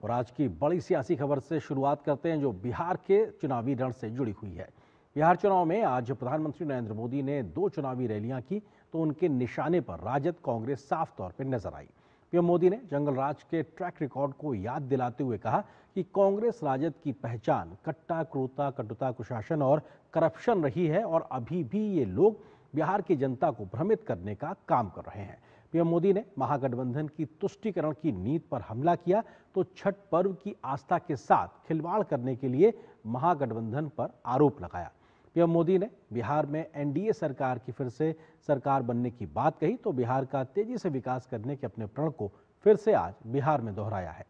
और आज की बड़ी सियासी खबर से शुरुआत करते हैं जो बिहार के चुनावी रण से जुड़ी हुई है। बिहार चुनाव में आज प्रधानमंत्री नरेंद्र मोदी ने 2 चुनावी रैलियां की तो उनके निशाने पर राजद कांग्रेस साफ तौर पर नजर आई। पीएम मोदी ने जंगल राज के ट्रैक रिकॉर्ड को याद दिलाते हुए कहा कि कांग्रेस राजद की पहचान कट्टा, क्रूरता, कटुता, कुशासन और करप्शन रही है और अभी भी ये लोग बिहार की जनता को भ्रमित करने का काम कर रहे हैं। पीएम मोदी ने महागठबंधन की तुष्टीकरण की नीति पर हमला किया तो छठ पर्व की आस्था के साथ खिलवाड़ करने के लिए महागठबंधन पर आरोप लगाया। पीएम मोदी ने बिहार में एनडीए सरकार की फिर से सरकार बनने की बात कही तो बिहार का तेजी से विकास करने के अपने प्रण को फिर से आज बिहार में दोहराया है।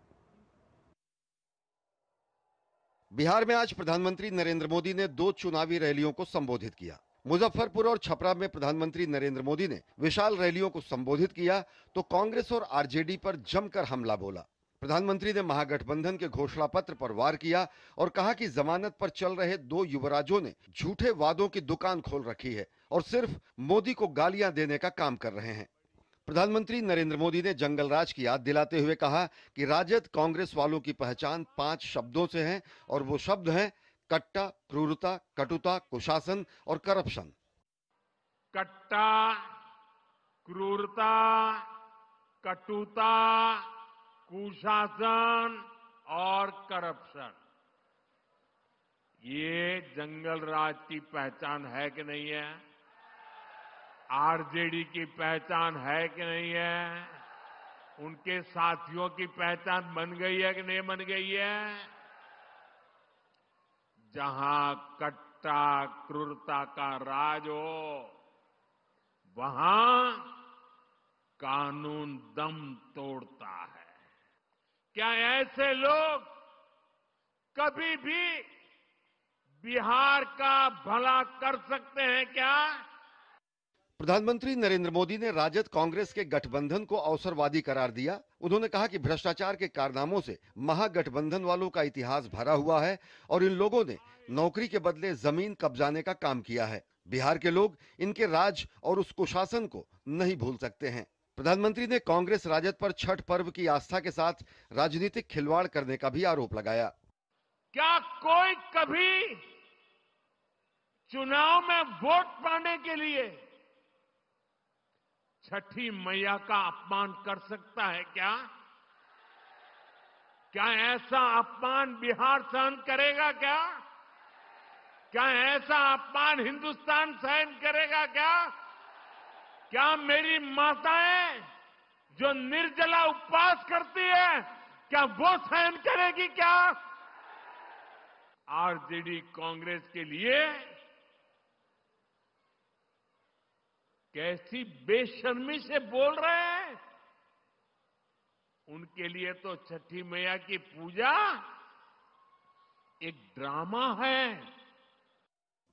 बिहार में आज प्रधानमंत्री नरेंद्र मोदी ने 2 चुनावी रैलियों को संबोधित किया। मुजफ्फरपुर और छपरा में प्रधानमंत्री नरेंद्र मोदी ने विशाल रैलियों को संबोधित किया तो कांग्रेस और आरजेडी पर जमकर हमला बोला। प्रधानमंत्री ने महागठबंधन के घोषणा पत्र पर वार किया और कहा कि जमानत पर चल रहे 2 युवराजों ने झूठे वादों की दुकान खोल रखी है और सिर्फ मोदी को गालियां देने का काम कर रहे हैं। प्रधानमंत्री नरेंद्र मोदी ने जंगल राज की याद दिलाते हुए कहा कि राजद कांग्रेस वालों की पहचान 5 शब्दों से है और वो शब्द हैं कट्टा, क्रूरता, कटुता, कुशासन और करप्शन। कट्टा, क्रूरता, कटुता, कुशासन और करप्शन, ये जंगल राज की पहचान है कि नहीं है? आरजेडी की पहचान है कि नहीं है? उनके साथियों की पहचान बन गई है कि नहीं बन गई है? जहां कट्टा, क्रूरता का राज हो वहां कानून दम तोड़ता है। क्या ऐसे लोग कभी भी बिहार का भला कर सकते हैं क्या? प्रधानमंत्री नरेंद्र मोदी ने राजद कांग्रेस के गठबंधन को अवसरवादी करार दिया। उन्होंने कहा कि भ्रष्टाचार के कारनामों से महागठबंधन वालों का इतिहास भरा हुआ है और इन लोगों ने नौकरी के बदले जमीन कब्जाने का काम किया है। बिहार के लोग इनके राज और उस कुशासन को नहीं भूल सकते हैं। प्रधानमंत्री ने कांग्रेस राजद पर छठ पर्व की आस्था के साथ राजनीतिक खिलवाड़ करने का भी आरोप लगाया। क्या कोई कभी चुनाव में वोट पाने के लिए छठी मैया का अपमान कर सकता है क्या? क्या ऐसा अपमान बिहार सहन करेगा क्या? क्या ऐसा अपमान हिंदुस्तान सहन करेगा क्या? क्या मेरी माताएं जो निर्जला उपवास करती है क्या वो सहन करेगी क्या? आरजेडी कांग्रेस के लिए कैसी बेशर्मी से बोल रहे हैं। उनके लिए तो छठी मैया की पूजा एक ड्रामा है।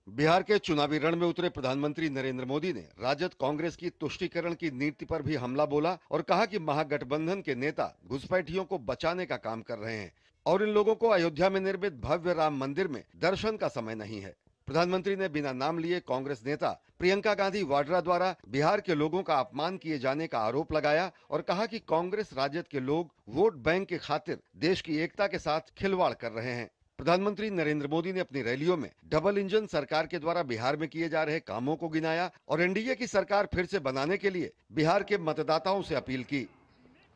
बिहार के चुनावी रण में उतरे प्रधानमंत्री नरेंद्र मोदी ने राजद कांग्रेस की तुष्टीकरण की नीति पर भी हमला बोला और कहा कि महागठबंधन के नेता घुसपैठियों को बचाने का काम कर रहे हैं और इन लोगों को अयोध्या में निर्मित भव्य राम मंदिर में दर्शन का समय नहीं है। प्रधानमंत्री ने बिना नाम लिए कांग्रेस नेता प्रियंका गांधी वाड्रा द्वारा बिहार के लोगों का अपमान किए जाने का आरोप लगाया और कहा कि कांग्रेस राजद के लोग वोट बैंक के खातिर देश की एकता के साथ खिलवाड़ कर रहे हैं। प्रधानमंत्री नरेंद्र मोदी ने अपनी रैलियों में डबल इंजन सरकार के द्वारा बिहार में किए जा रहे कामों को गिनाया और एनडीए की सरकार फिर से बनाने के लिए बिहार के मतदाताओं से अपील की।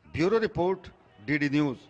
Bureau report, DD news.